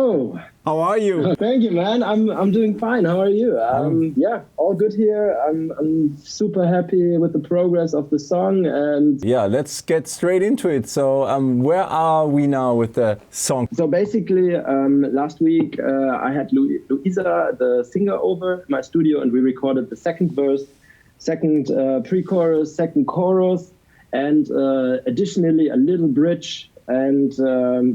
Hello. How are you? Thank you, man. I'm doing fine. How are you? Yeah, all good here. I'm super happy with the progress of the song. And yeah, let's get straight into it. So where are we now with the song? So basically, last week I had Luisa, the singer, over my studio, and we recorded the second verse, second pre-chorus, second chorus, and additionally a little bridge. And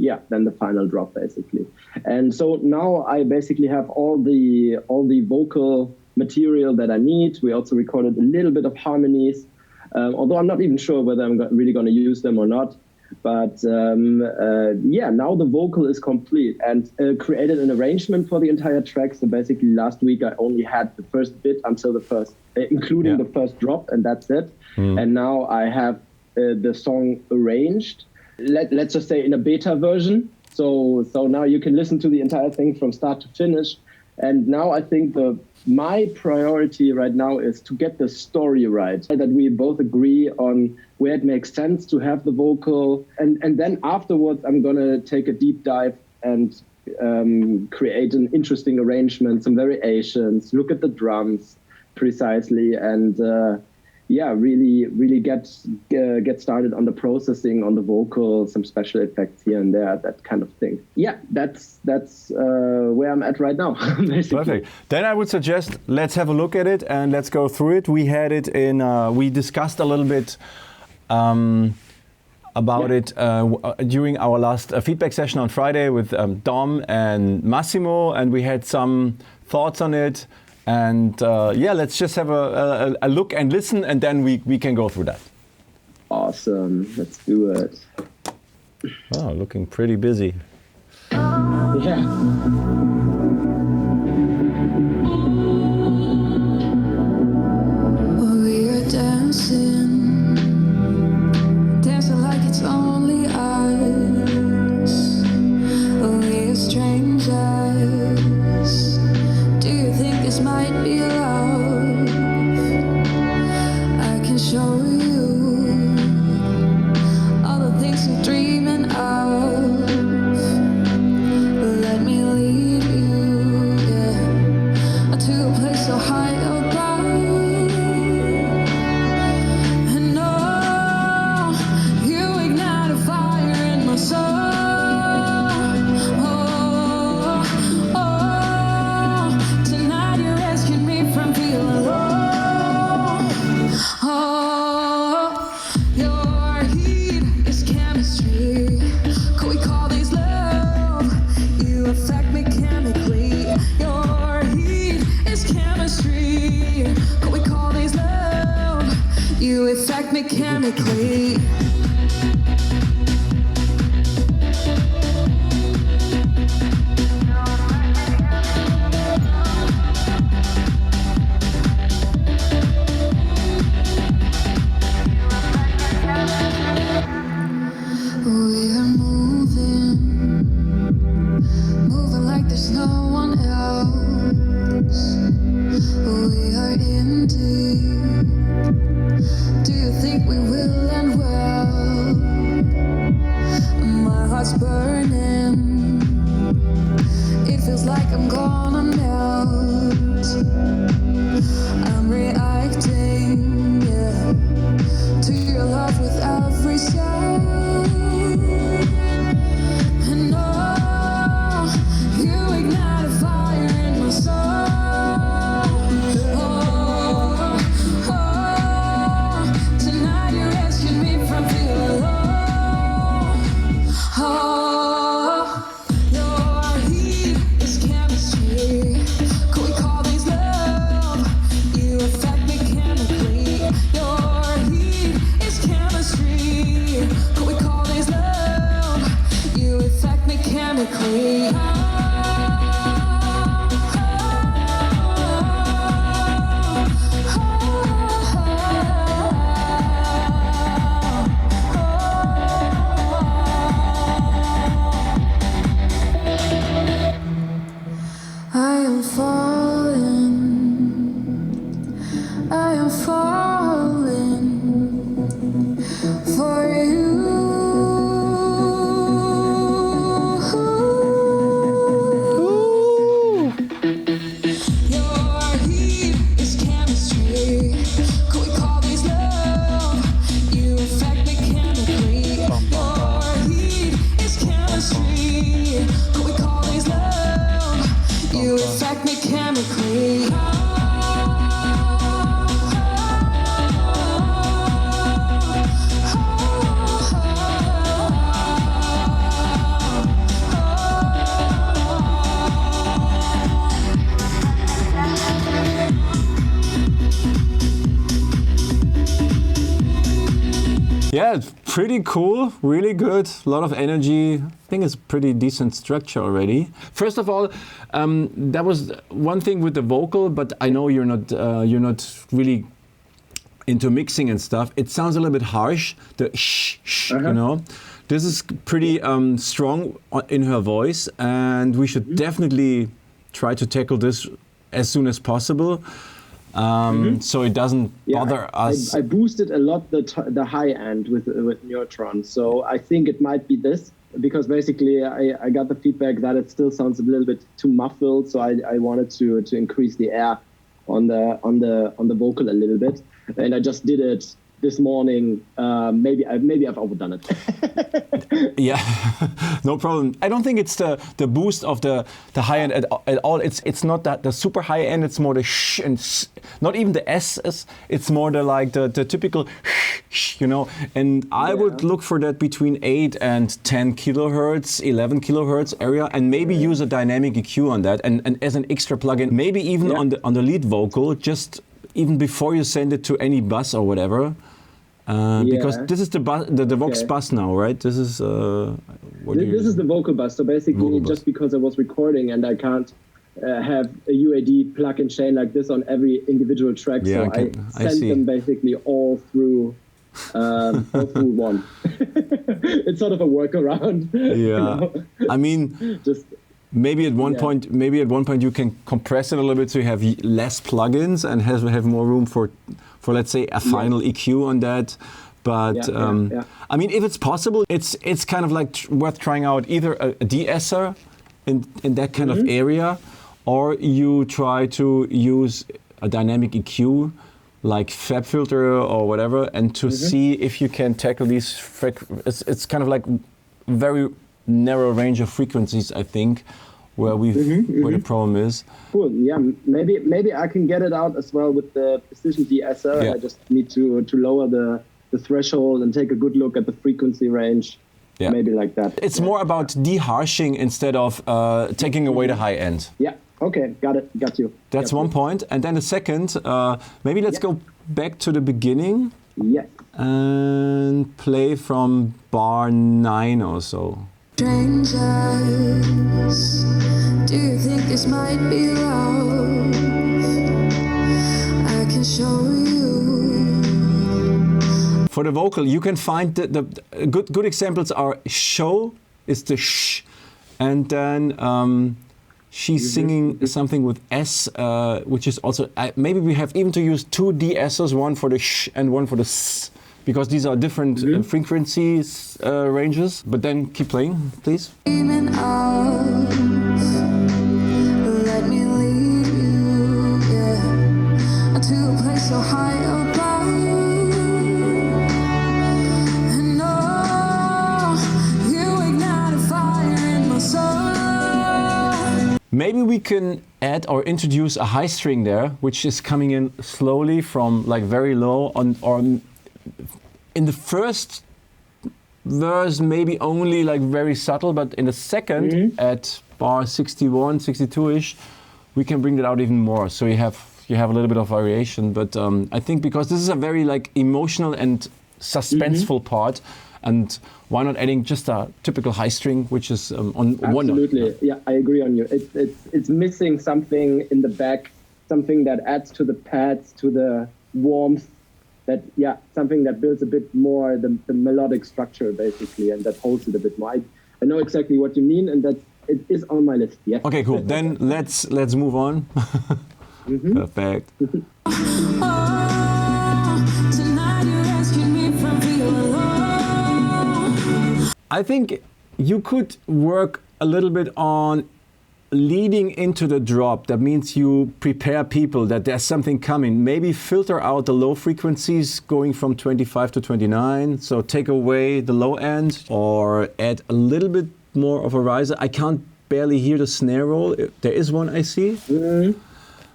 yeah, then the final drop basically. And so now I basically have all the vocal material that I need. We also recorded a little bit of harmonies, although I'm not even sure whether I'm really going to use them or not. But yeah, now the vocal is complete, and created an arrangement for the entire track. So basically last week I only had the first bit until the first, including the first drop, and that's it. And now I have the song arranged. Let's just say in a beta version. So now you can listen to the entire thing from start to finish. And now I think my priority right now is to get the story right, that we both agree on where it makes sense to have the vocal. And then afterwards, I'm going to take a deep dive and create an interesting arrangement, some variations, look at the drums precisely, and yeah, really get started on the processing, on the vocal, some special effects here and there, that kind of thing. Yeah, that's where I'm at right now. Basically. Perfect. Then I would suggest let's have a look at it and let's go through it. We had it in. We discussed a little bit about it during our last feedback session on Friday with Dom and Massimo, and we had some thoughts on it. And yeah, let's just have a look and listen, and then we can go through that. Awesome. Let's do it. Oh, looking pretty busy. Yeah. We are dancing like it's only us. We are strangers. Do you think this might be love? I can show you all the things you're dreaming of. Let me lead you, yeah, to a place so high above. And oh, you ignite a fire in my soul. You affect me chemically. We are moving like there's no one else. We are in deep. Do you think we will end well? My heart's burning. It feels like I'm gonna melt. I'm reacting, yeah, to your love with every second. And oh, you ignite a fire in my soul. I am falling for you. Yeah, it's pretty cool, really good, a lot of energy. I think it's a pretty decent structure already. First of all, that was one thing with the vocal, but I know you're not really into mixing and stuff. It sounds a little bit harsh, the shh, you know. This is pretty strong in her voice, and we should definitely try to tackle this as soon as possible. So it doesn't bother us. I boosted a lot the high end with Neutron, so I think it might be this, because basically I got the feedback that it still sounds a little bit too muffled, so I wanted to increase the air on the vocal a little bit, and I just did it this morning. Maybe I've overdone it. Yeah, no problem. I don't think it's the boost of the high end at all. It's not that the super high end. It's more the sh and not even the s. It's more the typical sh, you know. And I would look for that between 8 and 10 kilohertz, 11 kilohertz area, and maybe use a dynamic EQ on that, and as an extra plugin, maybe even on the lead vocal, just even before you send it to any bus or whatever. Because this is the Vox bus now, right? This is this is the vocal bus. So basically, just because I was recording and I can't have a UAD plug and chain like this on every individual track, so I sent them basically all through one. It's sort of a workaround. Yeah, you know? I mean, just. Maybe at one point, you can compress it a little bit so you have less plugins and have more room for let's say a final EQ on that. But I mean, if it's possible, it's kind of like worth trying out either a de-esser in that kind of area, or you try to use a dynamic EQ like Fab Filter or whatever, and to see if you can tackle these. It's kind of like very narrow range of frequencies, I think, where where the problem is. Cool. Yeah, maybe I can get it out as well with the precision de-esser. I just need to lower the threshold and take a good look at the frequency range. Yeah. Maybe like that. It's more about de-harshing instead of taking away the high end. Yeah. Okay. Got it. Got you. That's one point. And then the second, maybe let's go back to the beginning. Yeah. And play from bar 9 or so. Strangers, do you think this might be love? I can show you. For the vocal, you can find the good examples are show is the sh, and then she's singing something with S, which is also maybe we have even to use 2 de-essers, one for the sh and one for the s. Because these are different frequencies ranges. But then keep playing, please. Let me lead you, to a place so high above. And you ignite a fire in my soul. Maybe we can add or introduce a high string there, which is coming in slowly from like very low or in the first verse, maybe only like very subtle, but in the second, at bar 61, 62-ish, we can bring that out even more. So you have a little bit of variation. But I think because this is a very like emotional and suspenseful part, and why not adding just a typical high string, which is on one note? Absolutely, yeah, I agree on you. It's missing something in the back, something that adds to the pads, to the warmth. That something that builds a bit more the melodic structure basically, and that holds it a bit more. I know exactly what you mean, and that it is on my list. Yes. Okay, cool. Then let's move on. Perfect. I think you could work a little bit on leading into the drop. That means you prepare people that there's something coming. Maybe filter out the low frequencies going from 25 to 29. So take away the low end or add a little bit more of a riser. I can't barely hear the snare roll. There is one I see.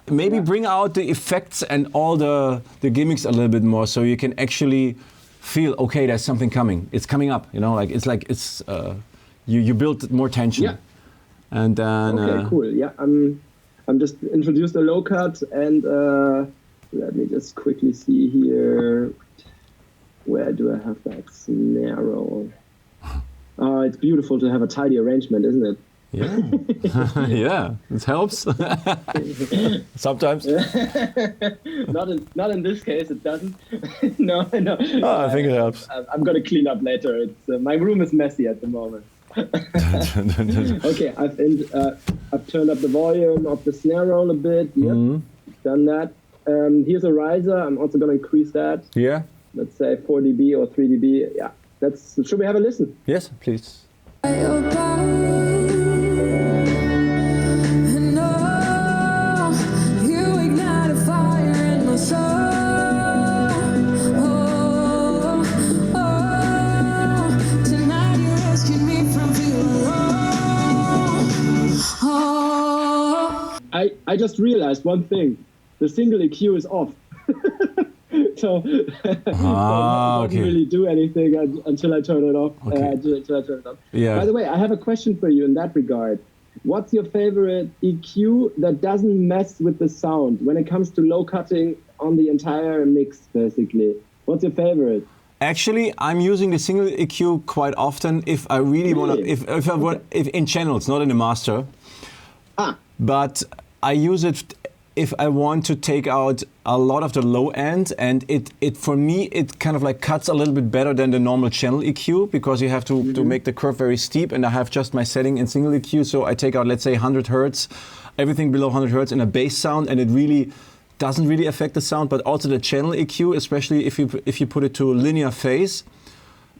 Maybe bring out the effects and all the gimmicks a little bit more so you can actually feel, okay, there's something coming. It's coming up, you know, like it's you build more tension. Yeah. And then okay, cool. Yeah, I'm just introduced a low cut, and let me just quickly see here. Where do I have that snare roll? Oh, it's beautiful to have a tidy arrangement, isn't it? Yeah, yeah, it helps. Sometimes. Not in this case, it doesn't. No. Oh, I think it helps. I'm gonna clean up later. It's my room is messy at the moment. Okay, I've turned up the volume of the snare roll a bit. Yep, done that. Here's a riser. I'm also gonna increase that. Yeah. Let's say 4 dB or 3 dB. Yeah. Should we have a listen? Yes, please. I just realized one thing. The single EQ is off. So it doesn't really do anything until I turn it off. Yeah. By the way, I have a question for you in that regard. What's your favorite EQ that doesn't mess with the sound when it comes to low cutting on the entire mix, basically? What's your favorite? Actually, I'm using the single EQ quite often if I really want to, if in channels, not in the master. But I use it if I want to take out a lot of the low end, and it for me it kind of like cuts a little bit better than the normal channel EQ, because you have to make the curve very steep, and I have just my setting in single EQ, so I take out, let's say, 100 hertz, everything below 100 hertz in a bass sound, and it really doesn't really affect the sound. But also the channel EQ, especially if you put it to linear phase,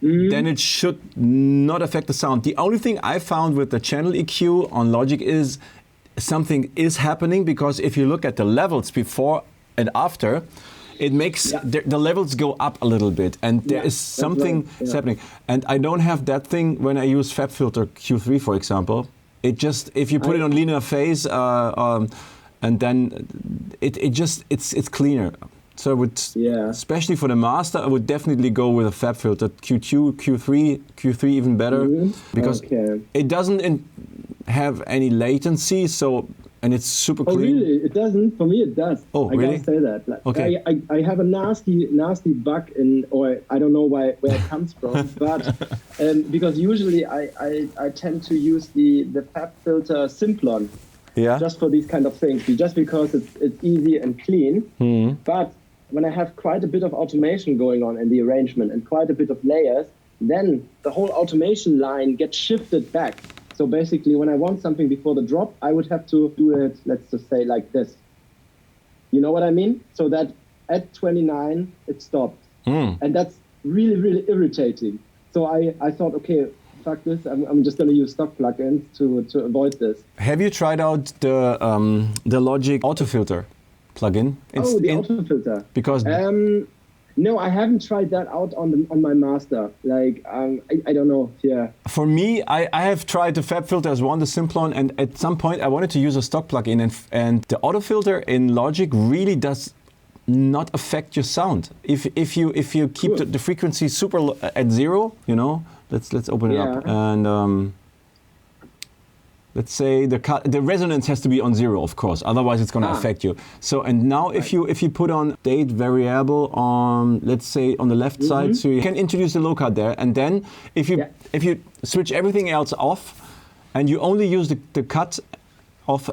then it should not affect the sound. The only thing I found with the channel EQ on Logic is something is happening, because if you look at the levels before and after, it makes the levels go up a little bit, and there is something happening. And I don't have that thing when I use FabFilter Q3, for example. It just, if you put it on linear phase, and then it's cleaner. So I would, especially for the master, I would definitely go with a FabFilter Q2, Q3 even better, because it doesn't have any latency, and it's super clean. Oh really? It doesn't? For me it does. Oh, really? I gotta say that. Like, okay. I have a nasty bug or I don't know where it comes from, but because usually I tend to use the FabFilter Simplon, just for these kind of things, just because it's easy and clean. But when I have quite a bit of automation going on in the arrangement and quite a bit of layers, then the whole automation line gets shifted back. So basically, when I want something before the drop, I would have to do it, let's just say, like this. You know what I mean? So that at 29, it stops. And that's really, really irritating. So I thought, okay, fuck this. I'm just going to use stock plugins to avoid this. Have you tried out the Logic autofilter plugin? The autofilter. Because no, I haven't tried that out on my master. Like, I don't know. Yeah. For me, I have tried the FabFilter as one, the Simplon, and at some point I wanted to use a stock plugin, and the autofilter in Logic really does not affect your sound. If you keep the frequency super at 0, you know, let's open it up, and let's say the resonance has to be on 0, of course, otherwise it's going to affect you. So, and now if you put on date variable on, let's say, on the left side, so you can introduce the low cut there, and then if you switch everything else off and you only use the cut off,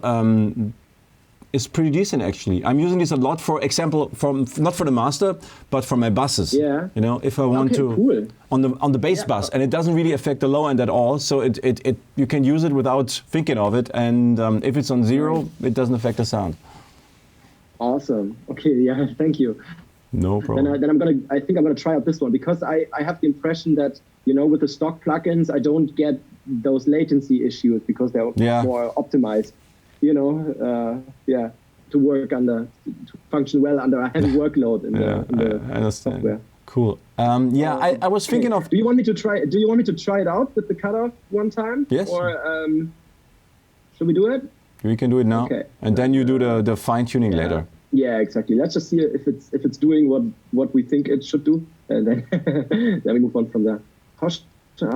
is pretty decent actually. I'm using this a lot, for example, not for the master, but for my buses. Yeah. You know, if I want to on the bass bus, and it doesn't really affect the low end at all. So it you can use it without thinking of it, and if it's on 0, it doesn't affect the sound. Awesome. Okay. Yeah. Thank you. No problem. Then I think I'm gonna try out this one, because I have the impression that, you know, with the stock plugins, I don't get those latency issues because they're more optimized. You know, to work to function well under a heavy workload in the software. Cool. I was thinking of. Do you want me to try it out with the cutoff one time? Yes. Or should we do it? We can do it now. Okay. And then you do the fine tuning later. Yeah, exactly. Let's just see if it's doing what we think it should do, and then then we move on from there. How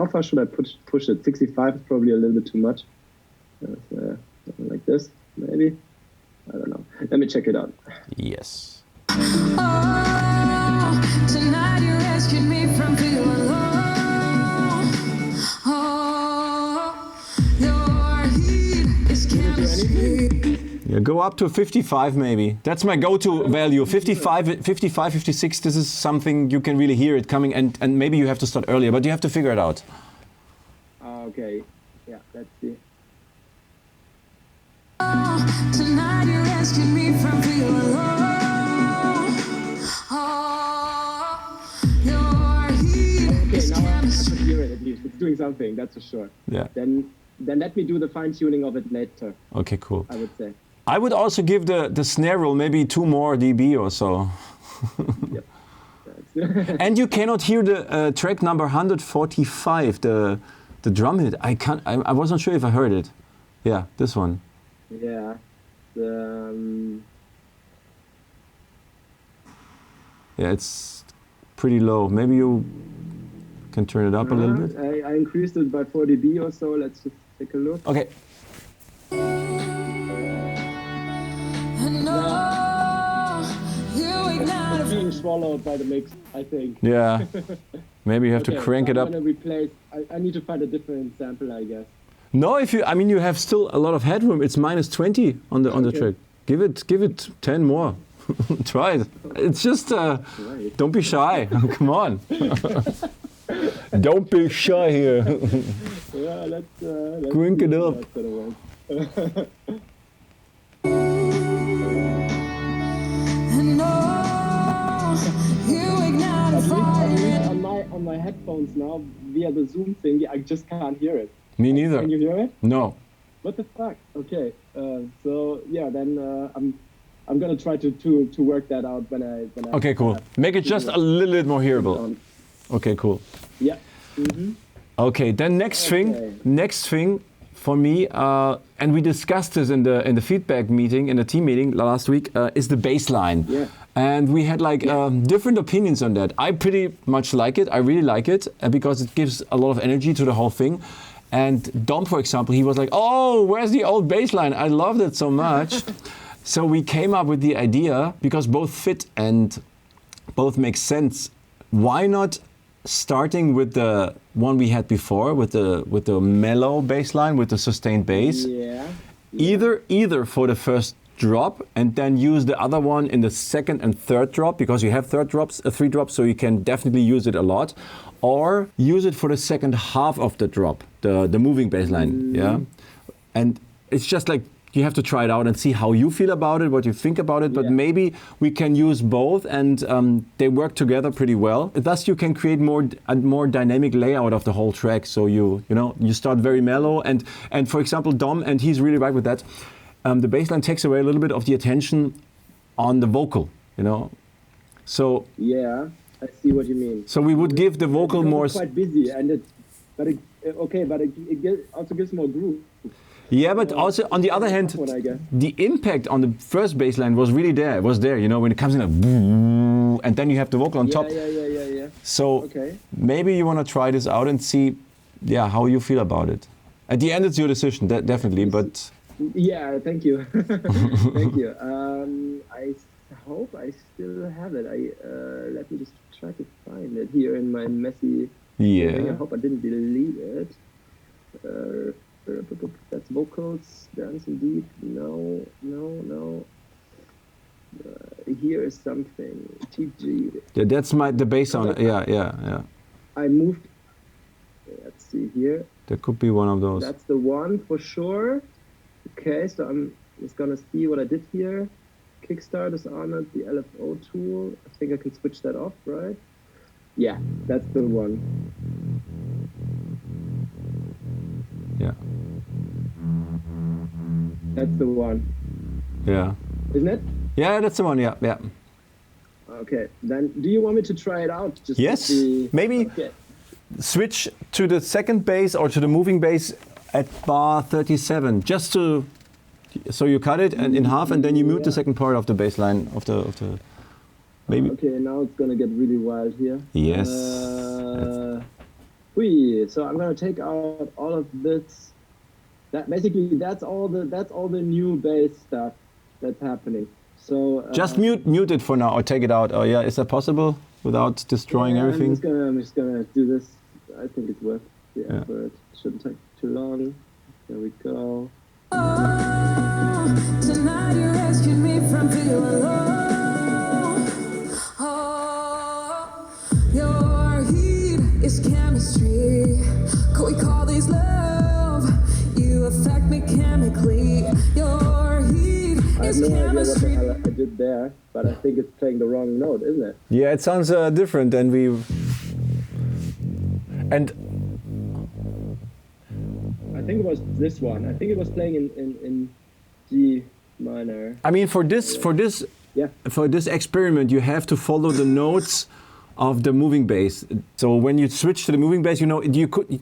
far should I push it? 65 is probably a little bit too much. Something like this, maybe. I don't know. Let me check it out. Yes. Oh, tonight you rescued me. Go up to 55 maybe. That's my go-to value. 55, 56, this is something you can really hear it coming, and maybe you have to start earlier, but you have to figure it out. Okay, yeah, let's see. Tonight you rescued me from feeling low. Oh, your heat Okay, is now I can chemistry. hear it at least. It's doing something, that's for sure. Yeah. Then let me do the fine-tuning of it later, Okay, cool. I would say. I would also give the snare roll maybe 2 more dB or so. Yep. That's And you cannot hear the track number 145, the drum hit. I wasn't sure if I heard it. Yeah, this one. yeah. Yeah, it's pretty low. Maybe you can turn it up a little bit. I increased it by 4 dB or so. Let's just take a look. Okay. And oh, you ignite It's being swallowed by the mix, I think. Yeah. Maybe you have to Okay, crank so it up. I'm gonna replace. I need to find a different sample, I guess. No, you have still a lot of headroom. It's minus 20 on the Okay. track. Give it 10 more. Try it. It's just Right. don't be shy. Come on. Don't be shy here. Yeah, let's Crank see it if up. that's gonna work. and oh, you ignite a At fire. least on my headphones now via the Zoom thing, I just can't hear it. Me neither. Can you hear it? No. What the fuck? Okay. So yeah, then I'm gonna try to work that out when I. Okay, cool. Make it just a little bit more hearable. Okay, cool. Yeah. Mm-hmm. Okay, then Okay. next thing for me, and we discussed this in the feedback meeting, in the team meeting last week, is the bass line. Yeah. And we had like different opinions on that. I pretty much like it. I really like it because it gives a lot of energy to the whole thing. And Dom, for example, he was like, "Oh, where's the old bass line? I loved it so much." So we came up with the idea, because both fit and both make sense. Why not starting with the one we had before, with the mellow bass line, with the sustained bass? Yeah. Either for the first drop, and then use the other one in the second and third drop, because you have three drops, so you can definitely use it a lot, or use it for the second half of the drop, the moving bass line. Yeah, and it's just like you have to try it out and see how you feel about it, what you think about it. But Yeah. maybe we can use both, and they work together pretty well. Thus, you can create a more dynamic layout of the whole track. So you start very mellow, and for example, Dom, and he's really right with that. The bass line takes away a little bit of the attention on the vocal. So Yeah. I see what you mean. so we would give the vocal Because more. it's quite busy, and it also gives more groove. Yeah, but also on the other hand, What I guess. the impact on the first bass line was really there. It was there, when it comes in like, boom, and then you have the vocal on top. Yeah. So Okay. maybe you want to try this out and see, how you feel about it. At the end, it's your decision, definitely. But Yeah, thank you. Thank you. I hope I still have it. Let me just try to find it here in my messy thing. I hope I didn't delete it. That's vocals, dance and deep. No. Here is something. TG. yeah, that's the bass sound. Yeah. I moved. Let's see here. There could be one of those. That's the one for sure. Okay, so I'm just gonna see what I did here. Kickstart is on it, the LFO tool. I think I can switch that off, right? Yeah, that's the one. Yeah. That's the one. Yeah. Isn't it? Yeah, that's the one. Yeah. Okay, then do you want me to try it out? Just to Yes, see- maybe. Okay. Switch to the second bass or to the moving bass at bar 37, just so you cut it in half, and then you mute the second part of the bass line of the maybe. Okay, now it's gonna get really wild here. Yes. So I'm gonna take out all of this. That's all the new bass stuff that's happening. So Just mute it for now, or take it out. Oh yeah, is that possible without destroying yeah, everything? I'm just gonna do this. I think it's worth the Yeah. effort. Shouldn't take too long. There we go. Oh, Tonight you rescued me from feeling alone. Oh, your heat is chemistry. Could we call these love? You affect me chemically. Your heat I have is no idea what the chemistry. hell I did there, but I think it's playing the wrong note, isn't it? Yeah, it sounds different than we. And I think it was this one. I think it was playing in G minor. I mean, for this Yeah. experiment, you have to follow the notes of the moving bass. So when you switch to the moving bass,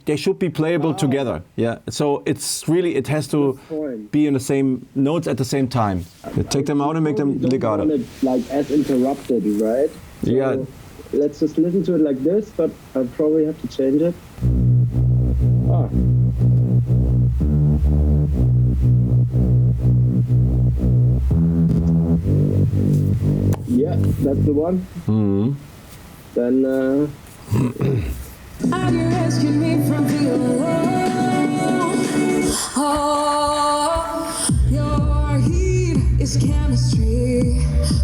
they should be playable together. Yeah. So it's really, it has to Point. be in the same notes at the same time. You take them out and make them Don't legato. want it like as interrupted, right? So Yeah. let's just listen to it like this, but I'll probably have to change it. Ah. Yeah, that's the one. Then And you rescued me from feeling alone. Oh, your heat is chemistry.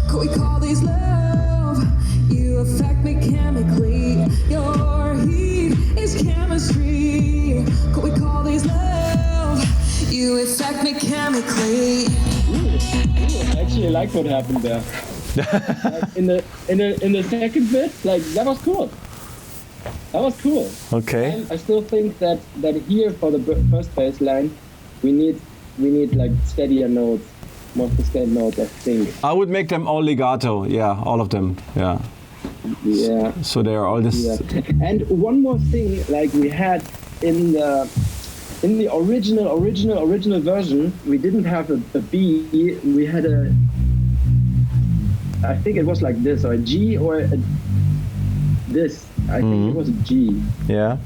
Could we call these love? You affect me chemically. Your heat is chemistry. Could we call these love? You affect me chemically. I actually like what happened there. Like in the second bit, like that was cool. That was cool. Okay. And I still think that here for the first bass line, we need like steadier notes, more sustained notes. I think. I would make them all legato. Yeah, all of them. Yeah. Yeah. So they are all this. Yeah. And one more thing, like we had in the original version, we didn't have a B. We had I think it was like this, or a G, or this. I think it was a G. Yeah.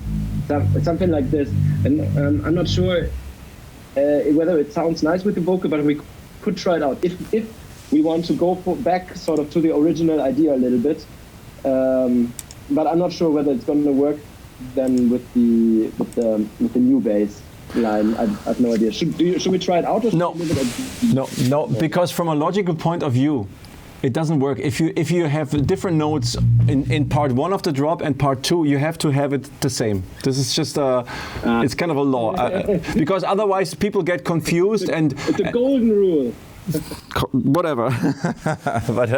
Something like this. And I'm not sure whether it sounds nice with the vocal, but we could try it out. If we want to go back sort of to the original idea a little bit. But I'm not sure whether it's going to work then with the new bass line. I have no idea. Should we try it out? Or No. should we leave it at- No, because from a logical point of view, it doesn't work. If you have different notes in part one of the drop and part two, you have to have it the same. This is just it's kind of a law, because otherwise people get confused and It's a golden rule. whatever. But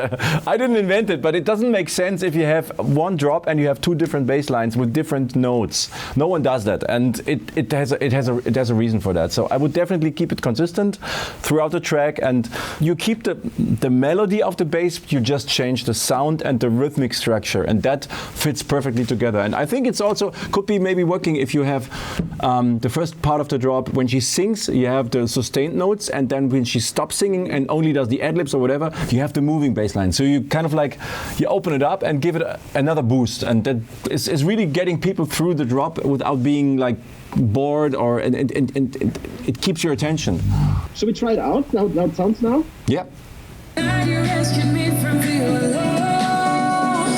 I didn't invent it, but it doesn't make sense if you have one drop and you have two different bass lines with different notes. No one does that, and it has a reason for that. So I would definitely keep it consistent throughout the track, and you keep the melody of the bass, you just change the sound and the rhythmic structure, and that fits perfectly together. And I think it's also could be maybe working if you have the first part of the drop, when she sings, you have the sustained notes, and then when she stops singing and only does the ad-libs or whatever, you have the moving bass line. So you kind of like, you open it up and give it another boost, and that is really getting people through the drop without being like bored, or and it keeps your attention. Should we try it out? Now it sounds now? Yeah. And you rescued me from feeling alone.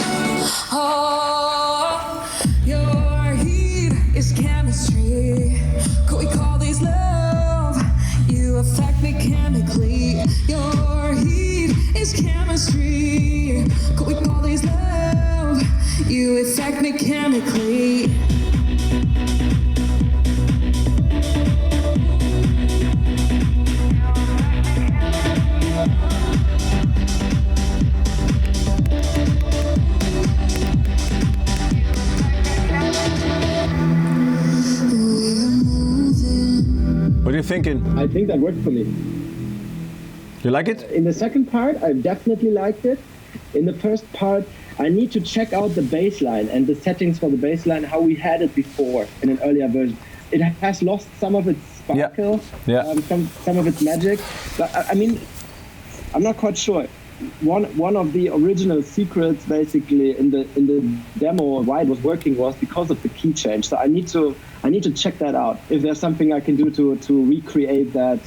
Oh, your heat is chemistry. Could we call these love? You affect me chemically. Your heat is chemistry. Could we call these love? You affect me chemically. What are you thinking? I think that worked for me. You like it? In the second part, I definitely liked it. In the first part, I need to check out the bass line and the settings for the bass line, how we had it before in an earlier version. It has lost some of its sparkle, Yeah. some of its magic. But I mean, I'm not quite sure. One of the original secrets, basically, in the demo, why it was working was because of the key change. So I need to check that out. If there's something I can do to recreate that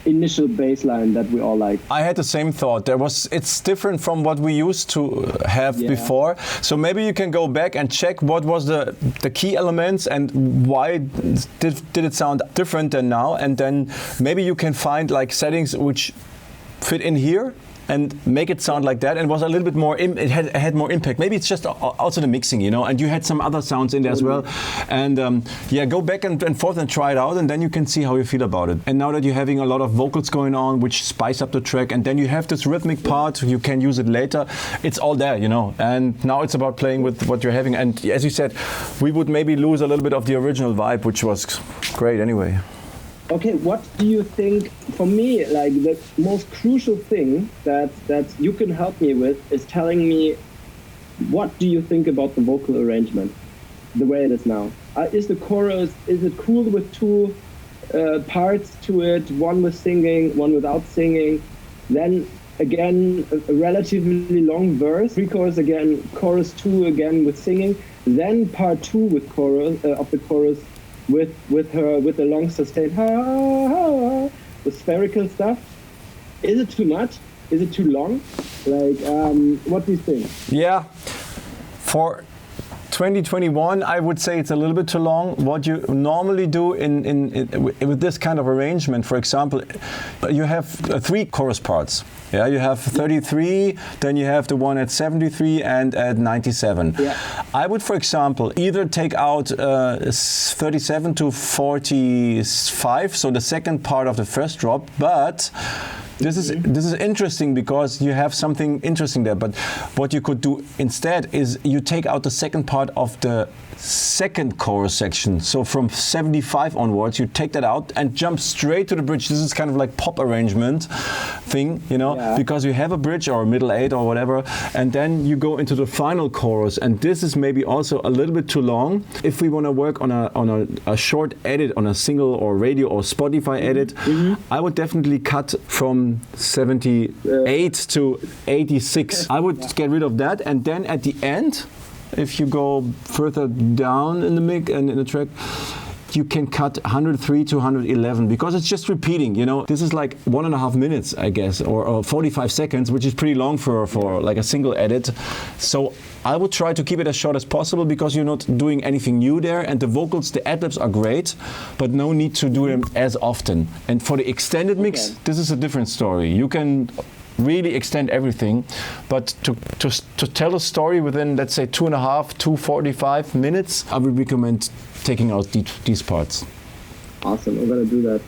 initial bass line that we all like. I had the same thought. It's different from what we used to have before. So maybe you can go back and check what was the key elements and why did it sound different than now, and then maybe you can find like settings which fit in here and make it sound like that, and was a little bit more, it had more impact. Maybe it's just also the mixing, you know, and you had some other sounds in there as well. And go back and forth and try it out, and then you can see how you feel about it. And now that you're having a lot of vocals going on, which spice up the track, and then you have this rhythmic part, you can use it later. It's all there, you know, and now it's about playing with what you're having. And as you said, we would maybe lose a little bit of the original vibe, which was great anyway. Okay, what do you think, for me, like the most crucial thing that you can help me with is telling me, what do you think about the vocal arrangement, the way it is now? Is the chorus, is it cool with two parts to it, one with singing, one without singing, then again a relatively long verse, pre-chorus again, chorus 2 again with singing, then part 2 with chorus of the chorus with the long sustained the spherical stuff. Is it too much? Is it too long? Like, what do you think? Yeah, for 2021, I would say it's a little bit too long. What you normally do with this kind of arrangement, for example, you have 3 chorus parts. Yeah, you have 33, then you have the one at 73 and at 97. Yeah. I would, for example, either take out 37 to 45, so the second part of the first drop, but this is interesting because you have something interesting there. But what you could do instead is you take out the second part of the second chorus section. So from 75 onwards, you take that out and jump straight to the bridge. This is kind of like pop arrangement thing, you know, because you have a bridge or a middle 8 or whatever, and then you go into the final chorus. And this is maybe also a little bit too long. If we want to work on a short edit, on a single or radio or Spotify edit, I would definitely cut from 78 to 86. I would get rid of that, and then at the end, if you go further down in the mix and in the track, you can cut 103 to 111 because it's just repeating, you know. This is like 1.5 minutes, I guess, or 45 seconds, which is pretty long for like a single edit. So I would try to keep it as short as possible because you're not doing anything new there, and the vocals, the ad-libs are great, but no need to do them as often. And for the extended mix, this is a different story. You can really extend everything, but to tell a story within, let's say, 2.5 to 45 minutes, I would recommend taking out these parts. Awesome, I'm gonna do that.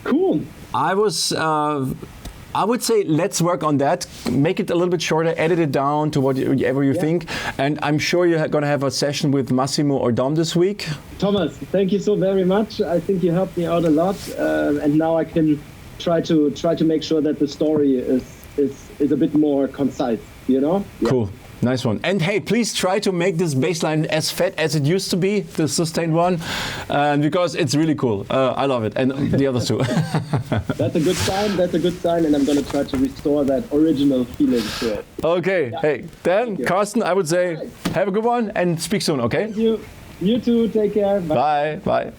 Cool. I would say let's work on that, make it a little bit shorter, edit it down to whatever you think, and I'm sure you're going to have a session with Massimo or Dom this week. Thomas, thank you so very much. I think you helped me out a lot, and now I can try to make sure that the story is a bit more concise, you know? Yeah. Cool. Nice one. And hey, please try to make this bass line as fat as it used to be, the sustained one, because it's really cool. I love it, and the others too. That's a good sign. That's a good sign, and I'm going to try to restore that original feeling to it. Okay. Yeah. Hey, then, Carsten, I would say have a good one and speak soon, okay? Thank you. You too. Take care. Bye. Bye.